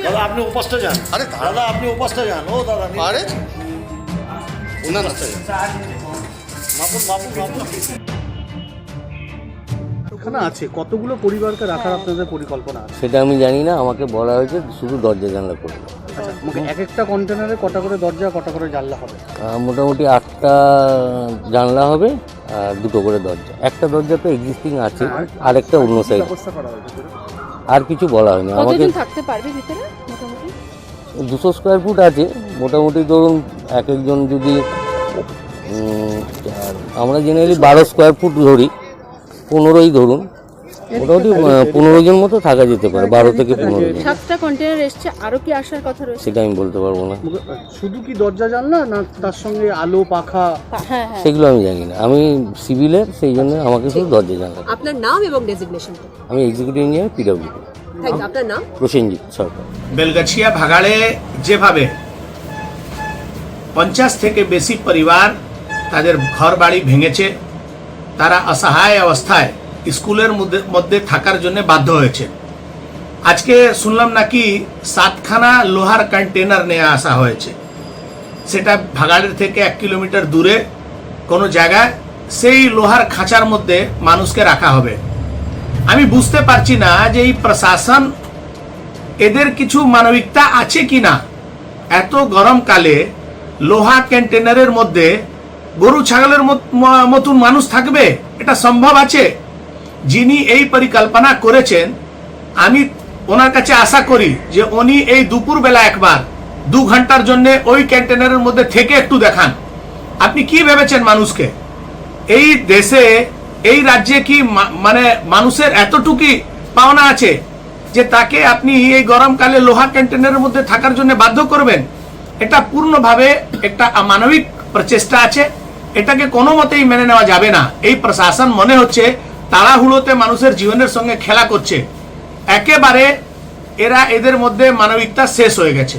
দাদা আপনি উপাসটা যান। আরে দাদা আপনি উপাসটা যান। ও দাদা আরে ওনার রাস্তা মাপুন মাপুন মাপুন। এখানে আছে কতগুলো পরিবারকে রাখার আপনাদের পরিকল্পনা আছে? সেটা আমি জানি না, আমাকে বলা হয়েছে শুধু দরজা জানলা করবে। আমাকে এক একটা কন্টেনারে কটা করে দরজা কটা করে জানলা হবে? মোটামুটি 8টা জানলা হবে আর 2টো করে দরজা। একটা দরজা তো এক্সিস্টিং আছে, আরেকটা অন্য সাইড। ব্যবস্থা করা হয়েছে আর কিছু বলা হয়নি আমাকে। কতজন থাকতে পারবে ভিতরে মোটামুটি? 200 স্কোয়ার ফুট আছে মোটামুটি। ধরুন এক একজন যদি আমরা জেনারেলি 12 স্কোয়ার ফুট ধরি, 15ই ধরুন, মোটামুটি 15 জন মতো থাকা যেতে পারে, 12 থেকে 15 জন। 7টা কন্টেনার এসছে, আরো কি আসার কথা রয়েছে? সেটা আমি বলতে পারবো না। শুধু কি দরজা জানলা না তার সঙ্গে আলো পাখা? হ্যাঁ হ্যাঁ, সেগুলো আমি জানি না, আমি সিভিলের, সেই জন্য আমাকে শুধু দরজা জানলা। আপনার নাম এবং ডেজিগনেশনটা? আমি executive engineer, PWD. Thank you. আপনার নাম? প্রসেনজিৎ সরকার। বেলগাছিয়া ভাগাড়ে যেভাবে 50 থেকে বেশি পরিবার তাদের ঘর বাড়ি ভেঙেছে, তারা অসহায় অবস্থায় স্কুলের মধ্যে থাকার জন্য বাধ্য হয়েছে। আজকে শুনলাম নাকি 7খানা লোহার কন্টেনার নিয়ে আসা হয়েছে, সেটা ভাগাড়ের থেকে 1 কিলোমিটার দূরে কোনো জায়গায় সেই লোহার খাঁচার মধ্যে মানুষকে রাখা হবে। আমি বুঝতে পারছি না যে এই প্রশাসন এদের কিছু মানবিকতা আছে কি না। এত গরমকালে লোহা কন্টেনারের মধ্যে গরু ছাগলের মতন মানুষ থাকবে? এটা সম্ভব আছে? যিনি এই পরিকল্পনা করেছেন আমি ওনার কাছে আশা করি যে উনি এই দুপুরবেলা একবার 2 ঘন্টার জন্য ওই কন্টেনারের মধ্যে থেকে একটু দেখান। আপনি কি ভেবেছেন মানুষকে? এই দেশে এই রাজ্যে কি মানে মানুষের এতটুকু পাওনা আছে যে তাকে আপনি এই গরমকালে লোহা কন্টেনারের মধ্যে থাকার জন্য বাধ্য করবেন? এটা পূর্ণভাবে একটা অমানবিক প্রচেষ্টা আছে, এটাকে কোনো মতেই মেনে নেওয়া যাবে না। এই প্রশাসন মনে হচ্ছে তাড়াহুড়োতে মানুষের জীবনের সঙ্গে খেলা করছে। একেবারে এদের মধ্যে মানবিকতা শেষ হয়ে গেছে।